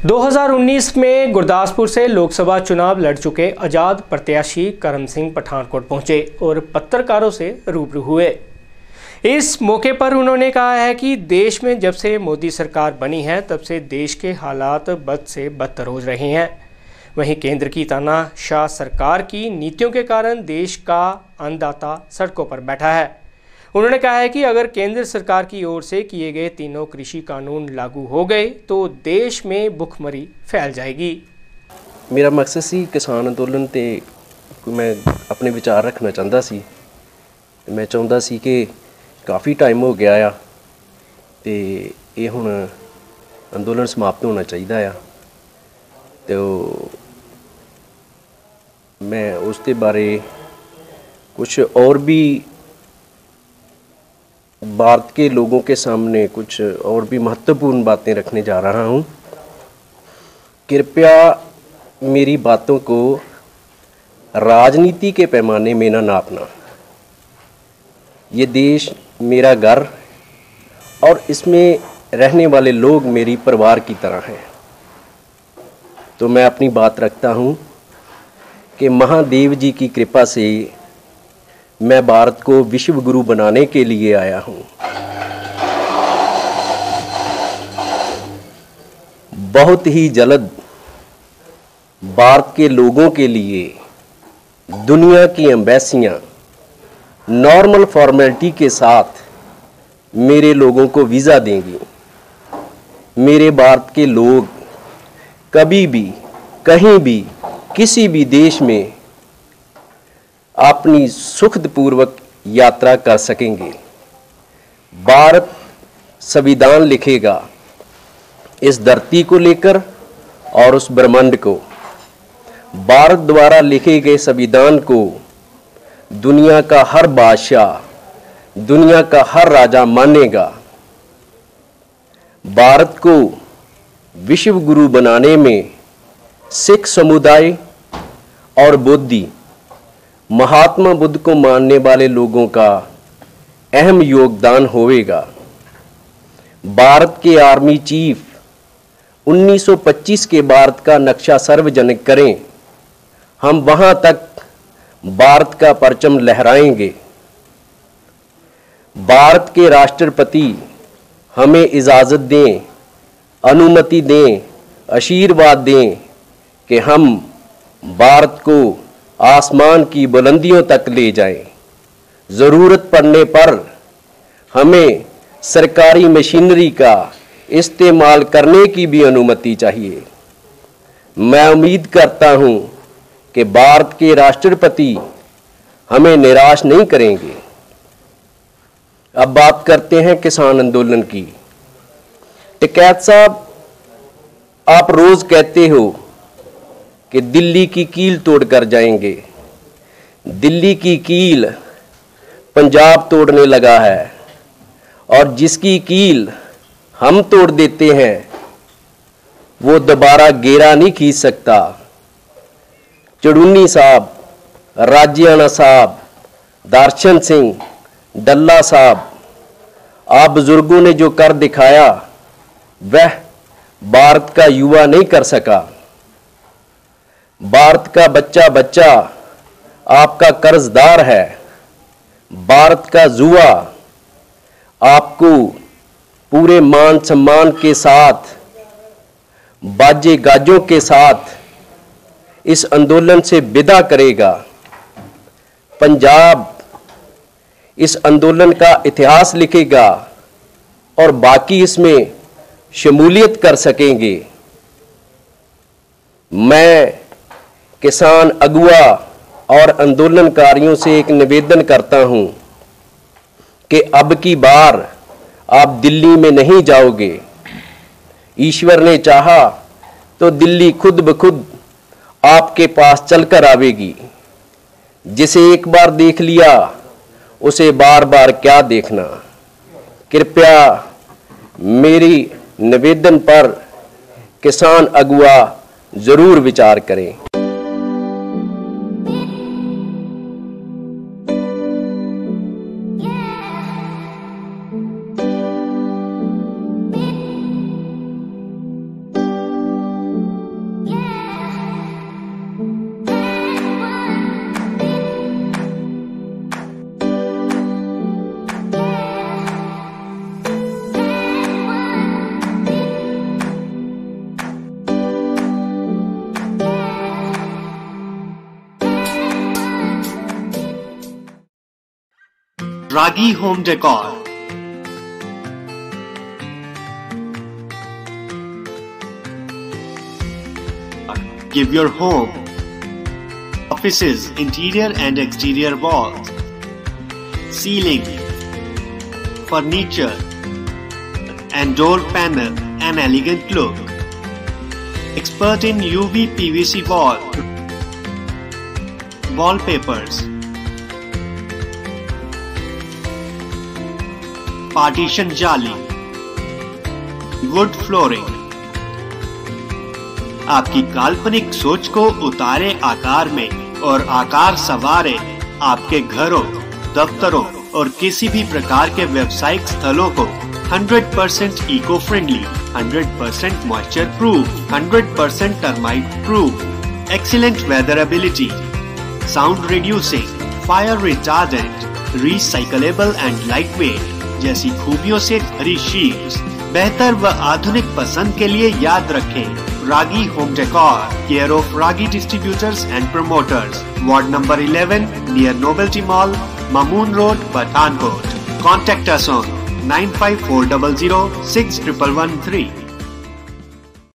2019 में गुरदासपुर से लोकसभा चुनाव लड़ चुके आज़ाद प्रत्याशी करम सिंह पठानकोट पहुंचे और पत्रकारों से रूबरू हुए। इस मौके पर उन्होंने कहा है कि देश में जब से मोदी सरकार बनी है तब से देश के हालात बद से बदतर हो रहे हैं। वहीं केंद्र की तानाशाह सरकार की नीतियों के कारण देश का अन्नदाता सड़कों पर बैठा है। उन्होंने कहा है कि अगर केंद्र सरकार की ओर से किए गए तीनों कृषि कानून लागू हो गए तो देश में भुखमरी फैल जाएगी। मेरा मकसद सी किसान अंदोलन ते मैं अपने विचार रखना चाहता सी। मैं चाहता सी कि काफ़ी टाइम हो गया आ ते ये हुण अंदोलन समाप्त होना चाहिए आ। तो मैं उसके बारे कुछ और भी भारत के लोगों के सामने कुछ और भी महत्वपूर्ण बातें रखने जा रहा हूँ। कृपया मेरी बातों को राजनीति के पैमाने में ना नापना। ये देश मेरा घर और इसमें रहने वाले लोग मेरी परिवार की तरह हैं। तो मैं अपनी बात रखता हूँ कि महादेव जी की कृपा से मैं भारत को विश्व गुरु बनाने के लिए आया हूँ। बहुत ही जल्द भारत के लोगों के लिए दुनिया की एम्बेसियाँ नॉर्मल फॉर्मेलिटी के साथ मेरे लोगों को वीज़ा देंगी। मेरे भारत के लोग कभी भी कहीं भी किसी भी देश में अपनी सुखदपूर्वक यात्रा कर सकेंगे। भारत संविधान लिखेगा इस धरती को लेकर और उस ब्रह्मांड को। भारत द्वारा लिखे गए संविधान को दुनिया का हर बादशाह, दुनिया का हर राजा मानेगा। भारत को विश्व गुरु बनाने में सिख समुदाय और बौद्धी महात्मा बुद्ध को मानने वाले लोगों का अहम योगदान होवेगा। भारत के आर्मी चीफ 1925 के भारत का नक्शा सार्वजनिक करें। हम वहां तक भारत का परचम लहराएंगे। भारत के राष्ट्रपति हमें इजाज़त दें, अनुमति दें, आशीर्वाद दें कि हम भारत को आसमान की बुलंदियों तक ले जाएं। ज़रूरत पड़ने पर हमें सरकारी मशीनरी का इस्तेमाल करने की भी अनुमति चाहिए। मैं उम्मीद करता हूं कि भारत के राष्ट्रपति हमें निराश नहीं करेंगे। अब बात करते हैं किसान आंदोलन की। टिकैत साहब, आप रोज़ कहते हो कि दिल्ली की कील तोड़कर जाएंगे। दिल्ली की कील पंजाब तोड़ने लगा है और जिसकी कील हम तोड़ देते हैं वो दोबारा गेरा नहीं खींच सकता। चुड़ूनी साहब, राजियाना साहब, दर्शन सिंह, डल्ला साहब, आप बुजुर्गों ने जो कर दिखाया वह भारत का युवा नहीं कर सका। भारत का बच्चा बच्चा आपका कर्जदार है। भारत का जुआ आपको पूरे मान सम्मान के साथ, बाजे गाजों के साथ इस आंदोलन से विदा करेगा। पंजाब इस आंदोलन का इतिहास लिखेगा और बाकी इसमें शमूलियत कर सकेंगे। मैं किसान अगुआ और आंदोलनकारियों से एक निवेदन करता हूं कि अब की बार आप दिल्ली में नहीं जाओगे। ईश्वर ने चाहा तो दिल्ली खुद ब खुद आपके पास चलकर आवेगी। जिसे एक बार देख लिया उसे बार बार क्या देखना। कृपया मेरी निवेदन पर किसान अगुआ जरूर विचार करें। Ragi Home Decor. Give your home, offices, interior and exterior walls, ceiling, furniture and door panel an elegant look. Expert in UV PVC wallpapers, partition jali, wood flooring. आपकी काल्पनिक सोच को उतारे आकार में और आकार संवारे आपके घरों, दफ्तरों और किसी भी प्रकार के व्यावसायिक स्थलों को 100% eco friendly, 100% moisture proof, 100% termite proof, excellent weatherability, sound reducing, fire retardant, recyclable and lightweight जैसी खूबियों से भरी शीट्स बेहतर व आधुनिक पसंद के लिए याद रखें Ragi Home Decor, care of Ragi Distributors and Promoters, Ward number 11 near Novelty Mall, Mamoon Road, Pathankot. Contact us on 95400 6113.